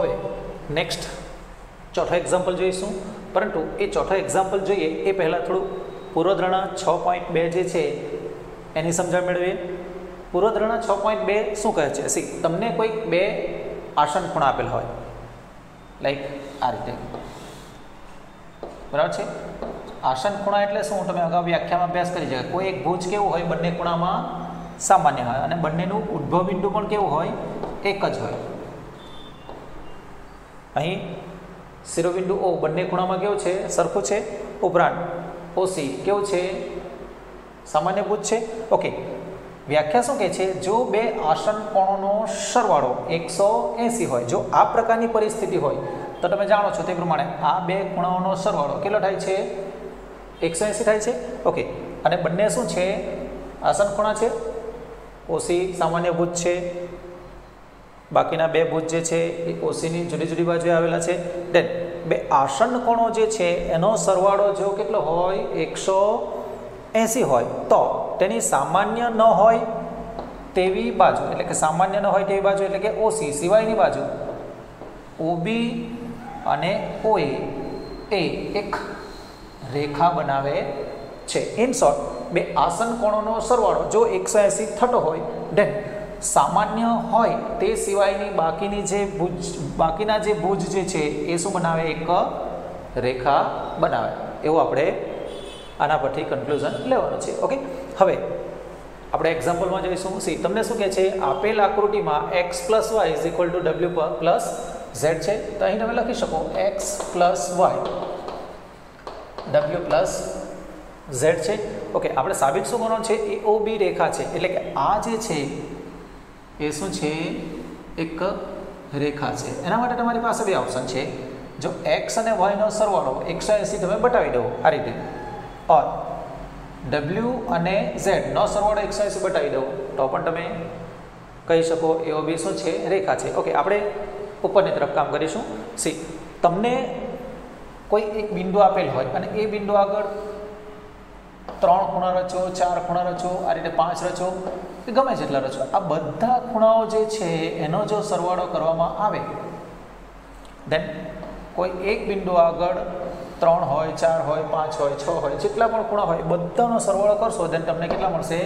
હવે નેક્સ્ટ ચોથો એક્ઝામ્પલ જોઈશું, પરંતુ એ ચોથો એક્ઝામ્પલ જોઈએ એ પહેલાં થોડું પૂર્વધારણા 6.2 જે છે એની સમજણ મેળવીએ. પૂર્વધારણા 6.2 શું કહે છે? સી, તમને કોઈક બે આસન ખૂણા આપેલ હોય, લાઈક આ રીતે, બરાબર છે. આસન ખૂણા એટલે શું? તમે અગાઉ વ્યાખ્યામાં અભ્યાસ કરી છે. કોઈ એક ભુજ કેવું હોય, બંને ખૂણામાં સામાન્ય હોય અને બંનેનું ઉદ્ભવ બિંદુ પણ કેવું હોય? એક જ હોય. અહીં શિરોબિંદુ O બંને ખૂણામાં કેવું છે? સરખું છે. ઉપરાંત OC કેવું છે? સામાન્ય ભુજ છે. ઓકે, વ્યાખ્યા શું કહે છે? જો બે આસન કોણોનો સરવાળો 180 હોય, જો આ પ્રકારની પરિસ્થિતિ હોય તો તમે જાણો છો તે પ્રમાણે આ બે ખૂણાઓનો સરવાળો કેટલો થાય છે? 180 થાય છે. ઓકે, અને બંને શું છે? આસન ખૂણા છે. OC સામાન્ય ભુજ છે, બાકીના બે ભુજ જે છે એ OCની જુદી જુદી બાજુએ આવેલા છે. દેન બે આસન કોણો જે છે એનો સરવાળો જો કેટલો હોય? 180 હોય તો તેની સામાન્ય ન હોય તેવી બાજુ, એટલે કે સામાન્ય ન હોય તેવી બાજુ એટલે કે OC સિવાયની બાજુ OB અને OA એ એક રેખા બનાવે છે. ઇન શોર્ટ, બે આસન કોણોનો સરવાળો જો 180 થતો હોય, દેન સામાન્ય હોય તે સિવાયની બાકીના જે ભુજ જે છે એ શું બનાવે? એક રેખા બનાવે. એવું આપણે આના પરથી કન્ક્લુઝન લેવાનું છે. ઓકે, હવે આપણે એક્ઝામ્પલમાં જોઈશું. સી, તમને શું કહે છે? આપેલ આકૃતિમાં x + y = w + z છે. તો અહીં તમે લખી શકો x + y w + z છે. ઓકે, આપણે સાબિત શું કરવાનું છે? એ OB રેખા છે, એટલે કે આ જે છે એ શું છે? એક રેખા છે. એના માટે તમારી પાસે બે ઓપ્શન છે. જો x અને y નો સરવાળો 180 તમે બતાવી દો આ રીતે, ઓર w અને z નો સરવાળો 180 બતાવી દો તો પણ તમે કહી શકો એ OB શું છે? રેખા છે. ઓકે, આપણે ઉપરની તરફ કામ કરીશું. સી, તમને કોઈ એક બિંદુ આપેલ હોય અને એ બિંદુ આગળ 3 ખૂણા રચો, 4 ખૂણા રચો, આ રીતે 5 રચો, કે ગમે જેટલા રચો, આ બધા ખૂણાઓ જે છે એનો જો સરવાળો કરવામાં આવે, દેન કોઈ એક બિંદુ આગળ 3 હોય, 4 હોય, 5 હોય, 6 હોય, જેટલા પણ ખૂણા હોય બધાનો સરવાળો કરશો, દેન તમને કેટલા મળશે?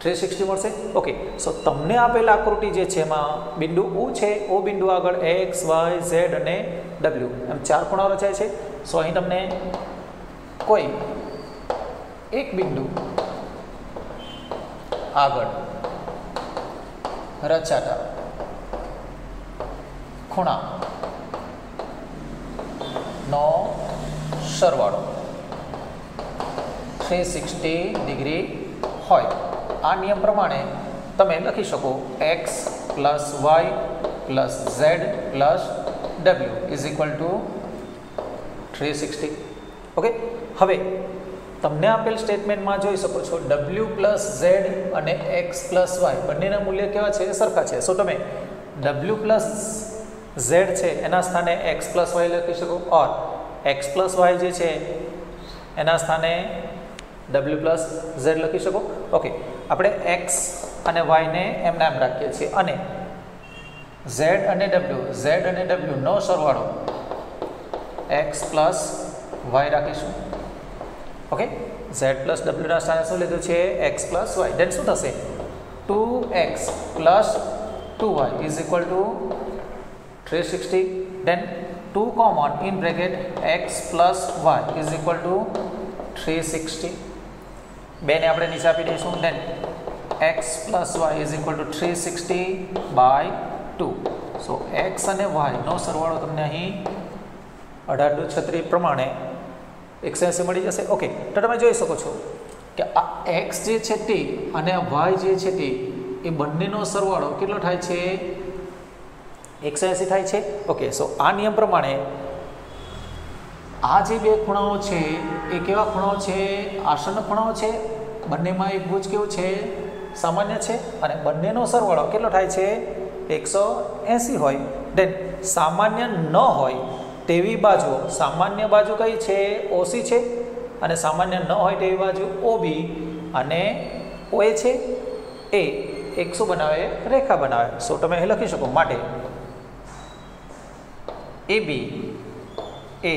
360 મળશે. ઓકે, સો તમને આપેલ આકૃતિ જે છે એમાં બિંદુ O છે, O બિંદુ આગળ x, y, z અને w એમ 4 ખૂણાઓ રચાય છે. સો અહીં તમને કોઈ એક બિંદુ આગળ રચાતા ખૂણા નો સરવાળો 360 ડિગ્રી હોય. આ નિયમ પ્રમાણે તમે લખી શકો x + y + z + w = 360. Okay, હવે તમને આપેલ સ્ટેટમેન્ટમાં જોઈ શકો છો w + z અને x + y બંનેના મૂલ્ય કેવા છે? સરખા છે. સો તમે w + z છે એના સ્થાને x + y લખી શકો, ઓર x + y જે છે એના સ્થાને w + z લખી શકો. ઓકે, આપણે x અને y ને એમના એમ રાખીએ છીએ અને z અને w નો સરવાળો x + y રાખીશું. ઓકે, z + w ના સ્થાને શું લીધું છે? x + y. દેન શું થશે? 2x + 2y = 360. Then 2 common in bracket x + y = 360. બે ને આપણે નીચે આપી દઈશું. દેન x + y = 360/2. સો x અને y નો સરવાળો તમને અહીં 1836 પ્રમાણે 180 મળી જશે. ઓકે, તો તમે જોઈ શકો છો કે આ x જે છે તે અને y જે છે તે એ બંનેનો સરવાળો કેટલો થાય છે? 180 થાય છે. ઓકે, સો આ નિયમ પ્રમાણે આ જે બે ખૂણાઓ છે એ કેવા ખૂણાઓ છે? આસન ખૂણાઓ છે. બંનેમાં એક ભુજ કેવું છે? સામાન્ય છે. અને બંનેનો સરવાળો કેટલો થાય છે? 180 હોય. દેન સામાન્ય ન હોય તેવી બાજુ, સામાન્ય બાજુ કઈ છે? OC છે. અને સામાન્ય ન હોય તેવી બાજુ OB અને OA છે. એ એક શું બનાવે? રેખા બનાવે. સો તમે અહીં લખી શકો માટે AB એ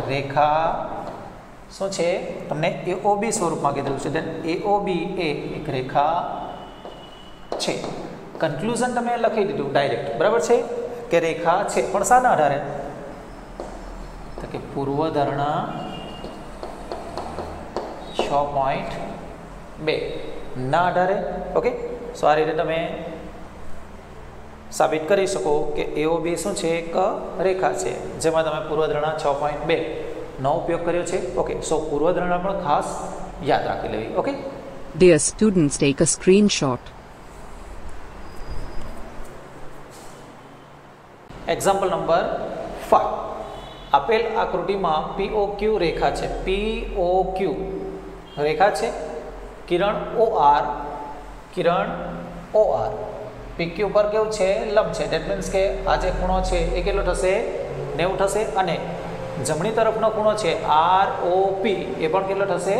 રેખા શું છે તમને AOB સ્વરૂપમાં કીધેલું છે. ધેન AOB એ એક રેખા છે. કન્ક્લુઝન તમે લખી દીધું ડાયરેક્ટ, બરાબર છે કે રેખા છે, પણ શાના આધારે? તો કે પૂર્વધારણા 6.2 ના આધારે. ઓકે, સો આ રીતે તમે સાબિત કરી શકો કે AOB શું છે? એક રેખા છે, જેમાં તમે પૂર્વધારણા 6.2 નો ઉપયોગ કર્યો છે. ઓકે, સો પૂર્વધારણા પણ ખાસ યાદ રાખી લેવી. Okay, Dear students, take a screenshot. Example number 5. આપેલ આકૃતિમાં POQ રેખા છે. POQ રેખા છે. કિરણ OR, કિરણ OR PQ પર કેવું છે? લંબ છે. ધેટ મીન્સ કે આ જે ખૂણો છે એ કેટલો થશે? 90 થશે. અને જમણી તરફનો ખૂણો છે ROP એ પણ કેટલો થશે?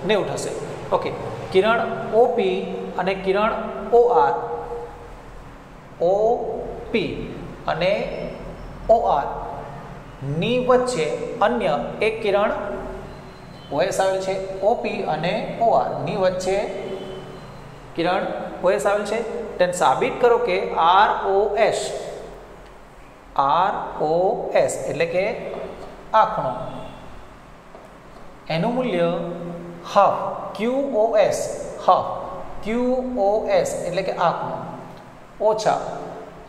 90 થશે. ઓકે, કિરણ OP અને કિરણ OR, OP અને OR ની વચ્ચે અન્ય એક કિરણ OS આવેલ છે. OP અને OR ની વચ્ચે કિરણ OS આવેલ છે. તેને સાબિત કરો કે ROS એટલે કે આ ખૂણો એનું મૂલ્ય હાફ QOS એટલે કે આ ખૂણો ઓછા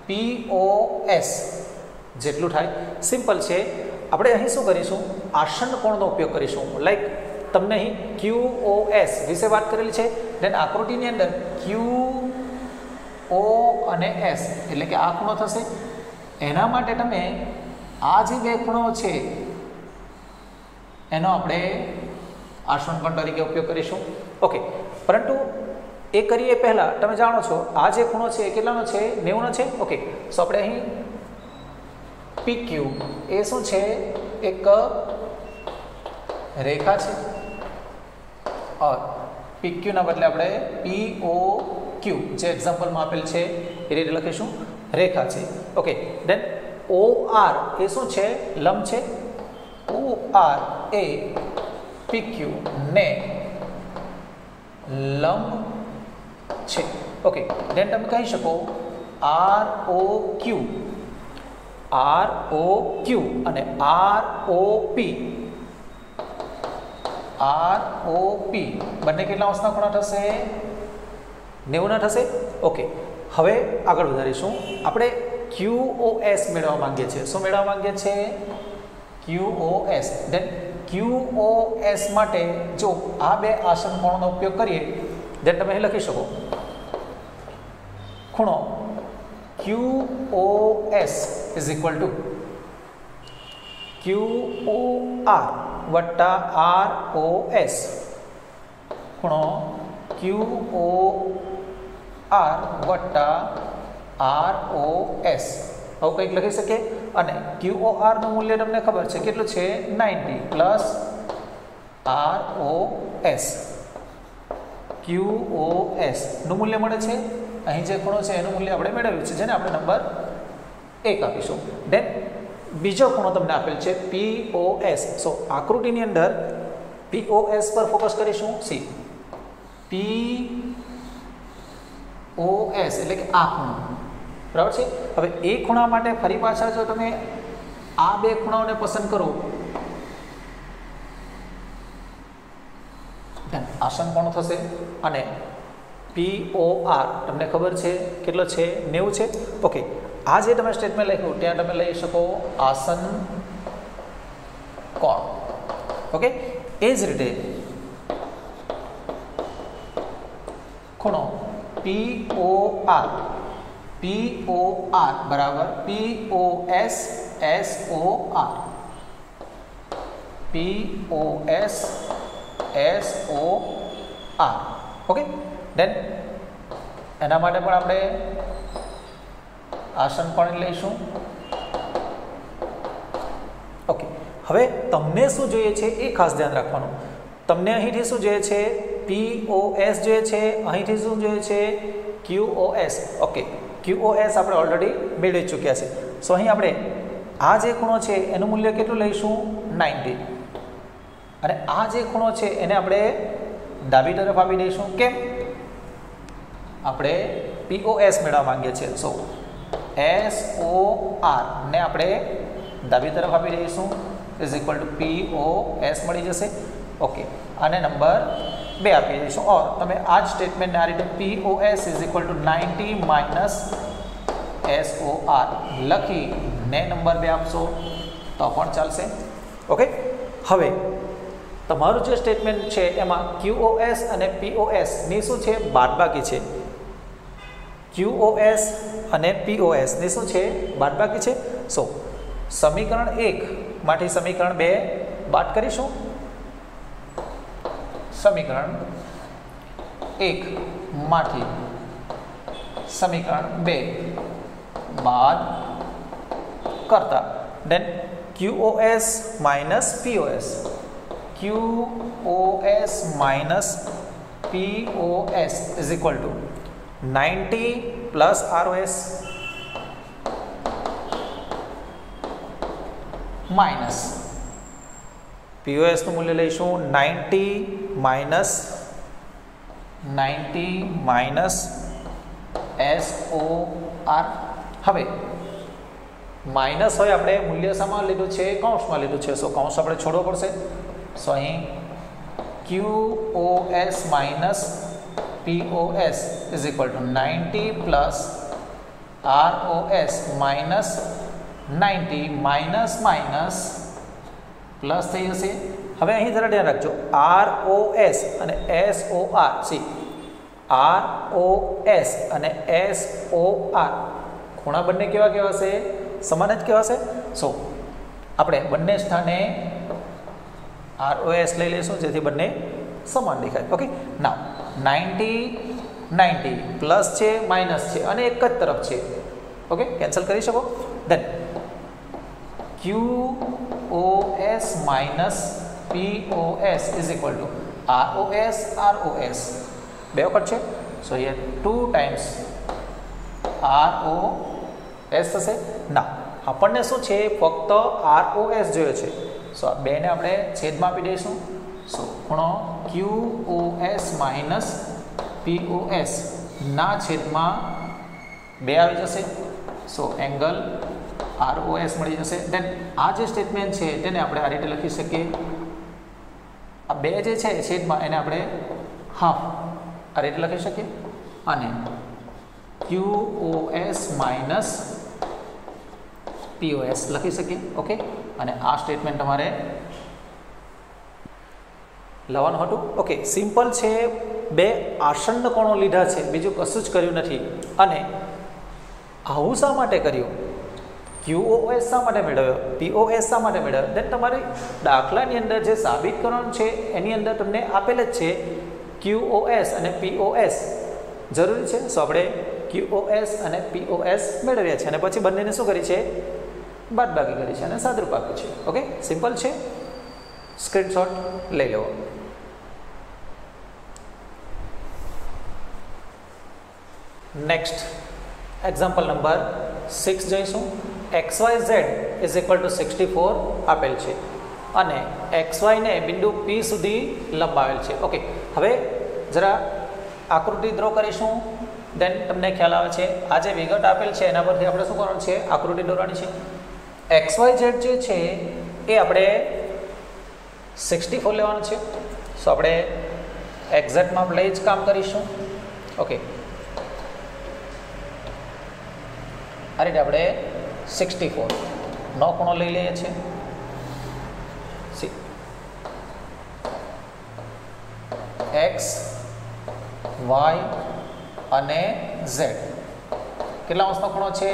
POS જેટલું થાય. સિમ્પલ છે. આપણે અહીં શું કરીશું? આસન્ન કોણનો ઉપયોગ કરીશું. લાઈક તમને અહીં QOS વિશે વાત કરેલી છે. દેન આકૃતિની અંદર QO અને S એટલે કે આ ખૂણો થશે. એના માટે તમે આ જે બે ખૂણો છે એનો આપણે આસન્ન કોણ તરીકે ઉપયોગ કરીશું. ઓકે, પરંતુ એ કરીએ પહેલાં તમે જાણો છો આ જે ખૂણો છે એ કેટલાનો છે? 90 નો છે. ઓકે, સો આપણે અહીં PQ એ શું છે? એક રેખા છે. ઓર PQ ના બદલે આપણે POQ જે એક્ઝામ્પલમાં આપેલ છે એ રીતે લખીશું, રેખા છે. ઓકે, દેન OR એ શું છે? લંબ છે. OR એ PQ ને લંબ છે. ઓકે, દેન તમે કહી શકો ROQ અને ROP બંને કેટલા અંશના ખૂણા થશે? 90 ના થશે. ઓકે, હવે આગળ વધારીશું. આપણે QOS મેળવવા માંગીએ છીએ. શું મેળવવા માંગીએ છીએ? QOS. દેન QOS માટે જો આ બે આસન્ન કોણનો ઉપયોગ કરીએ દેન તમે અહીં લખી શકો ખૂણો QOS is equal to QOR વત્તા ROS. ખૂણો QOR વત્તા ROS આવું કંઈક લખી શકીએ. અને QOR નું મૂલ્ય તમને ખબર છે કેટલું છે? 90 પ્લસ ROS. QOS નું મૂલ્ય મળે છે. અહીં જે ખૂણો છે એનું મૂલ્ય આપણે મેળવ્યું છે, જેને આપણે નંબર 1 આપીશું. દેન બીજો ખૂણો તમને આપેલ છે POS. સો આકૃતિની અંદર POS પર ફોકસ કરીશું. સી POS એટલે કે આ ખૂણો, બરાબર છે. હવે એ ખૂણા માટે ફરી પાછા જો તમે આ બે ખૂણાઓને પસંદ કરો આસન્ન કોણ થશે. અને POR તમને ખબર છે કેટલો છે? 90 છે. ઓકે, આ જે તમે સ્ટેટમેન્ટ લખ્યું ત્યાં તમે લઈ શકો આસન્ન કોણ. ઓકે, એ જ રીતે ખૂણો POR બરાબર POS SOR. ઓકે, દેન એના માટે પણ આપણે આસન્ન કોણ લઈશું. ઓકે, હવે તમને શું જોઈએ છે એ ખાસ ધ્યાન રાખવાનું. તમને અહીંથી શું જોઈએ છે? POS જોઈએ છે. અહીંથી શું જોઈએ છે? QOS. ઓકે, QOS આપણે ઓલરેડી મેળવી ચૂક્યા છે. સો અહીં આપણે આ જે ખૂણો છે એનું મૂલ્ય કેટલું લઈશું 90 અને આ જે ખૂણો છે એને આપણે ડાબી તરફ આપી દઈશું કેમ આપણે POS મેળવવા માંગીએ છીએ સો SOR ને આપણે ડાબી તરફ આપી દઈશું ઇઝ ઇક્વલ ટુ POS મળી જશે ઓકે આને નંબર 2 આપી દઈશું ઓર તમે આ જ સ્ટેટમેન્ટને આ રીતે POS is equal two 90 minus SOR લખીને નંબર 2 આપશો તો પણ ચાલશે ઓકે હવે તમારું જે સ્ટેટમેન્ટ છે એમાં QoS અને POS ની શું છે બાદબાકી છે QoS અને POS ની શું છે બાદબાકી છે સો સમીકરણ 1 માંથી સમીકરણ 2 બાદ કરીશું સમીકરણ 1 માંથી સમીકરણ 2 બાદ કરતા then QoS minus POS QoS minus POS is equal to 90 plus ROS minus POS નું મૂલ્ય લઈશું 90 minus SOR હવે માઇનસ હોય આપણે મૂલ્ય શામાં લીધું છે કૌંસમાં લીધું છે સો કૌંસ આપણે છોડવો પડશે સો અહીં QoS minus POS is equal to 90 plus ROS minus 90 minus minus plus થઈ જશે હવે અહીં જરા ધ્યાન રાખજો ROS અને SOR સી ROS અને SOR ખૂણા બંને કેવા કેવા છે સમાન જ કેવા છે સો આપણે બંને સ્થાને ROS લઈ લઈશું જેથી બંને સમાન દેખાય ઓકે નાઉ 90 પ્લસ છે માઇનસ છે અને એક જ તરફ છે ઓકે કેન્સલ કરી શકો than QoS minus POS is equal to ROS બે વખત છે સો હિયર 2 times ROS થશે ના આપણને શું છે ફક્ત ROS જોઈએ છે સો આ બેને આપણે છેદમાં આપી દઈશું સો ખૂણો QoS minus POS ના છેદમાં 2 આવી જશે સો એંગલ ROS મળી જશે દેન આ જે સ્ટેટમેન્ટ છે તેને આપણે આ રીતે લખી શકીએ આ બે જે છે છેદમાં એને આપણે હાફ આ રીતે લખી શકીએ અને QoS minus POS લખી શકીએ ઓકે અને આ સ્ટેટમેન્ટ તમારે લવાનું હતું ઓકે સિમ્પલ છે બે આસન્ન કોણો લીધા છે બીજું કશું જ કર્યું નથી અને આવું શા માટે કર્યું QoS શા માટે મેળવ્યો POS શા માટે મેળવ્યો દેન તમારી દાખલાની અંદર જે સાબિતકરણ છે એની અંદર તમને આપેલ જ છે QoS અને POS જરૂરી છે સો આપણે QoS અને POS મેળવ્યા છે અને પછી બંનેને શું કરી છે બાદબાકી કરી છે અને સાદરૂપ આપ્યું છે ઓકે સિમ્પલ છે સ્ક્રીનશોટ લઈ લેવો નેક્સ્ટ એક્ઝામ્પલ નંબર 6 જોઈશું XYZ is equal to 64 આપેલ છે અને XY ને બિંદુ P સુધી લંબાવેલ છે ઓકે હવે જરા આકૃતિ ડ્રો કરીશું દેન તમને ખ્યાલ આવે છે આ જે વિગત આપેલ છે એના પરથી આપણે શું કરવાનું છે આકૃતિ દોરવાની છે XYZ જે છે એ આપણે 64 લેવાનું છે સો આપણે એક્ઝેક્ટમાં લઈ જ કામ કરીશું ઓકે આ રીતે આપણે 64 નો ખૂણો લઈ લઈએ છીએ સી X Y અને Z કેટલા અંશનો ખૂણો છે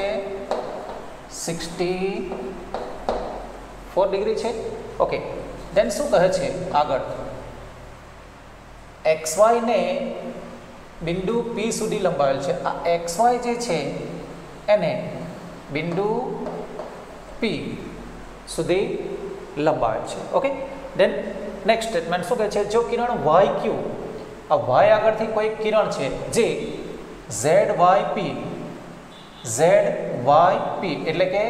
64 ડિગ્રી છે ઓકે દેન શું કહે છે આગળ XY ને બિંદુ P સુધી લંબાવેલ છે આ XY જે છે એને બિંદુ P સુધી લંબાવેલ છે ઓકે દેન નેક્સ્ટ સ્ટેટમેન્ટ શું કહે છે જો કિરણ YQ આ Y આગળથી કોઈ કિરણ છે જે ZYP એટલે કે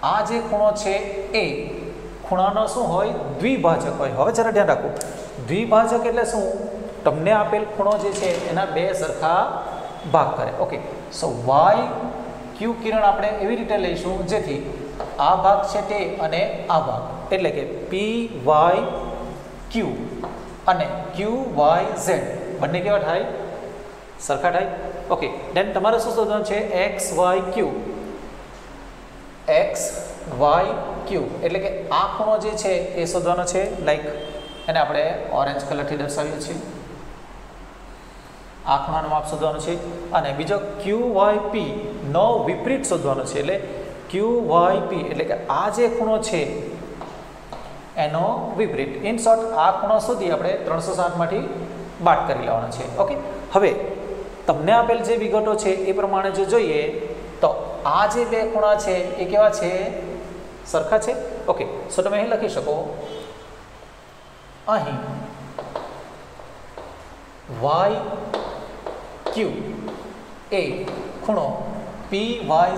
આ જે ખૂણો છે એ ખૂણાનો શું હોય દ્વિભાજક હોય. હવે જરા ધ્યાન રાખો, દ્વિભાજક એટલે શું? તમને આપેલ ખૂણો જે છે એના બે સરખા ભાગ કરે. ઓકે, સો વાય ક્યુ કિરણ આપણે એવી રીતે લઈશું જેથી આ ભાગ છે તે અને આ ભાગ એટલે કે પી વાય ક્યુ અને ક્યુ વાય ઝેડ બંને કેવા થાય? સરખા થાય. ઓકે, દેન તમારે શું શોધવાનું છે? X Y Q, X Y Q એટલે કે આ ખૂણો જે છે એ શોધવાનો છે. લાઈક એને આપણે ઓરેન્જ કલરથી દર્શાવીએ છીએ. આ ખૂણાનું માપ શોધવાનું છે. અને બીજો ક્યુ વાય પી નો વિપરીત શોધવાનો છે. એટલે ક્યુ વાય પી એટલે કે આ જે ખૂણો છે એનો વિપરીત. ઇન શોર્ટ આ ખૂણો સુધી આપણે 360 માંથી બાદ કરી લેવાનો છે. ઓકે, હવે તમને આપેલ જે વિગતો છે એ પ્રમાણે જો જોઈએ તો આ જે બે ખૂણા છે એ કેવા છે? સરખા છે. ઓકે, સો તમે અહીં લખી શકો, અહીં વાય ક્યુ એ ખૂણો પી વાય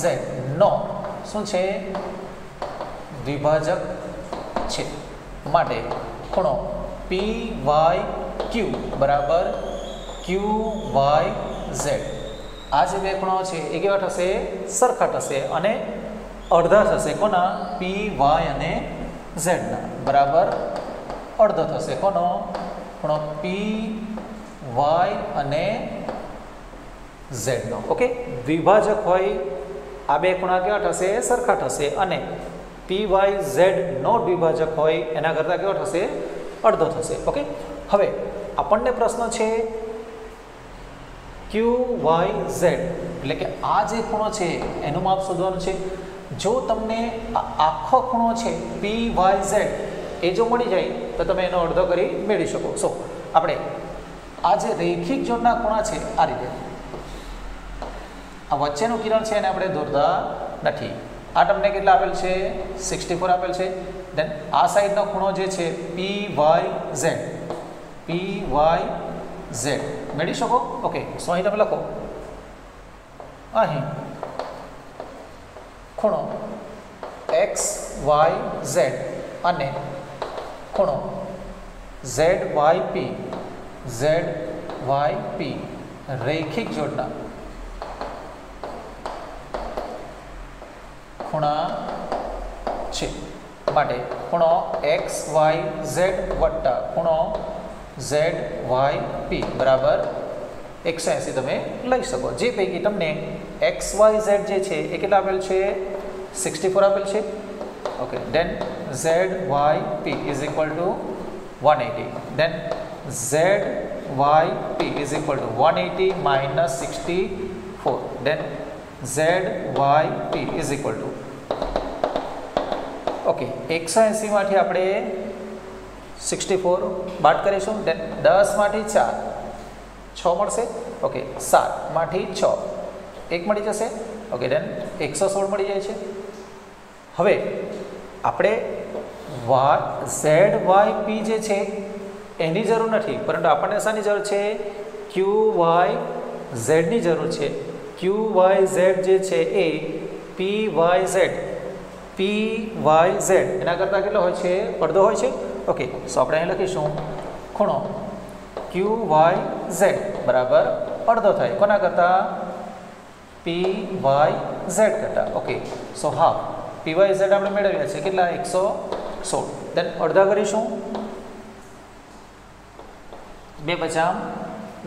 ઝેડ નો શું છે? દ્વિભાજક છે. માટે ખૂણો પી વાય ક્યુ બરાબર ક્યુ વાય ઝેડ. આ જે બે ખૂણાઓ છે એ કેવા થશે? સરખા થશે અને અડધા થશે. કોના? પી વાય અને ઝેડના બરાબર અડધો થશે. કોનો? ખૂણો પી વાય અને ઝેડનો. ઓકે, દ્વિભાજક હોય આ બે ખૂણા કેવા થશે? સરખા થશે. અને પી વાય ઝેડ નો દ્વિભાજક હોય એના કરતાં કેવો થશે? અડધો થશે. ઓકે, હવે આપણને પ્રશ્ન છે ક્યુ વાય ઝેડ એટલે કે આ જે ખૂણો છે એનું માપ શોધવાનું છે. જો તમને આખો ખૂણો છે પી વાય ઝેડ એ જો મળી જાય તો તમે એનો અડધો કરી મેળવી શકો. સો આપણે આ જે રેખિક જોડના ખૂણા છે આ રીતે, આ વચ્ચેનું કિરણ છે એને આપણે દોરતા નથી. આ તમને કેટલા આપેલ છે? 64 આપેલ છે. દેન આ સાઈડનો ખૂણો જે છે પી વાય ઝેડ મેળવી શકો. ઓકે, સો અહીં તમે લખો, અહીં ખૂણો એક્સ વાય ઝેડ અને ખૂણો ઝેડ વાય પી રૈખિક જોડના ખૂણા છે. માટે ખૂણો એક્સ વાય ઝેડ વત્તા ખૂણો ઝેડ વાય પી બરાબર 180 તમે લઈ શકો. જે પૈકી તમને એક્સ વાય ઝેડ જે છે એ કેટલા આપેલ છે? 64 આપેલ છે. Okay, then Z Y P is equal to 180. Then Z Y P is equal to 180 minus 64. Then Z Y P is equal to okay 180 માંથી આપણે 64 બાદ કરીશું. દેન 10 માંથી 4 6 મળશે. ઓકે, 7 માંથી 6 1 મળી જશે. ઓકે, દેન 116 મળી જાય છે. હવે આપણે ઝેડ વાય પી જે છે એની જરૂર નથી, પરંતુ આપણને શાની જરૂર છે? ક્યુ વાય ઝેડની જરૂર છે. ક્યુ વાય ઝેડ જે છે એ પી વાય ઝેડ એના કરતાં કેટલો હોય છે? અડધો હોય છે. ઓકે, સો આપણે અહીં લખીશું ખૂણો ક્યુ વાય ઝેડ બરાબર અડધો થાય. કોના કરતાં? પી વાય ઝેડ કરતાં. ઓકે, સો હાફ પી વાય ઝેડ આપણે મેળવ્યા છે કેટલા? 116. દેન અડધા કરીશું, 2 ×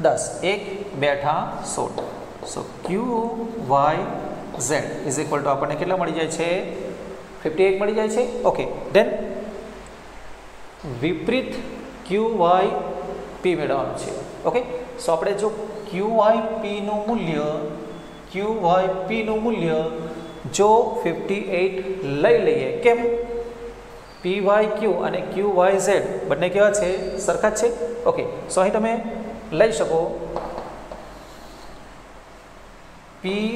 10, 1 2 × 16. So Q Y Z is equal to આપણને કેટલા મળી જાય છે? 58 મળી જાય છે. ઓકે, દેન વિપરીત ક્યુ વાય પી મેળવવાનું છે. ઓકે, સો આપણે જો ક્યુ વાય પીનું મૂલ્ય જો 58 લઈ લઈએ, કેમ? પી વાય ક્યુ અને ક્યુ વાય ઝેડ બંને કેવા છે? સરખા જ છે. ઓકે, સો અહીં તમે લઈ શકો P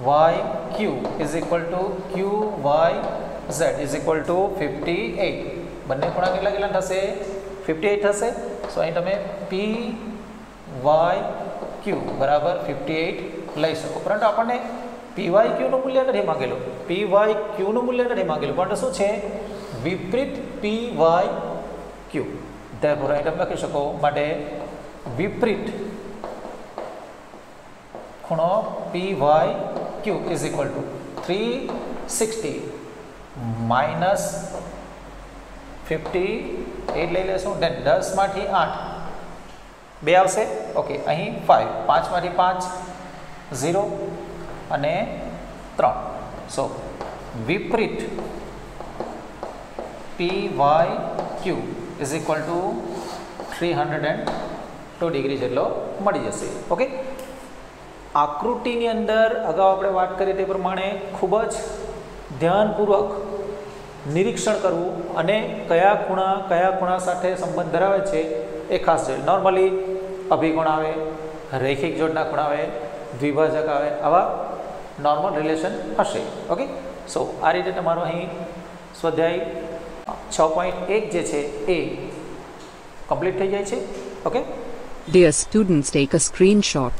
Y Q is equal to Q Y Z is equal to 58. બંને ખૂણા કેટલા થશે? 58 થશે. સો અહીં તમે પી વાય ક્યુ બરાબર 58 લઈ શકો, પરંતુ આપણને પીવાય ક્યુનું મૂલ્ય નથી માંગેલું, પીવાય ક્યુનું મૂલ્ય નથી માંગેલું, પરંતુ શું છે વિપરીત પીવાય ક્યુ. ધેરફોર અહીં તમે લખી શકો માટે વિપરીત ખૂણો પીવાય ક્યુ ઇઝ ઇક્વલ ટુ 360 માઇનસ 58 લઈ લેશું. દેન 10 માંથી 8 2 આવશે. ઓકે, અહીં 5, 5 માંથી 5 0 અને 3. સો વિપરીત P Y Q is equal to 302 degree જેટલો મળી જશે. ઓકે, આકૃતિની અંદર અગાઉ આપણે વાત કરી તે પ્રમાણે ખૂબ જ ધ્યાનપૂર્વક નિરીક્ષણ કરવું અને કયા ખૂણા સાથે સંબંધ ધરાવે છે એ ખાસ જોઈએ. નોર્મલી અભિકોણ આવે, રૈખિક જોડના ખૂણા આવે, દ્વિભાજક આવે, આવા નોર્મલ રિલેશન હશે. ઓકે, સો આ રીતે તમારો અહીં સ્વાધ્યાય 6.1 જે છે એ કમ્પ્લીટ થઈ જાય છે. Okay, Dear students, take a screenshot.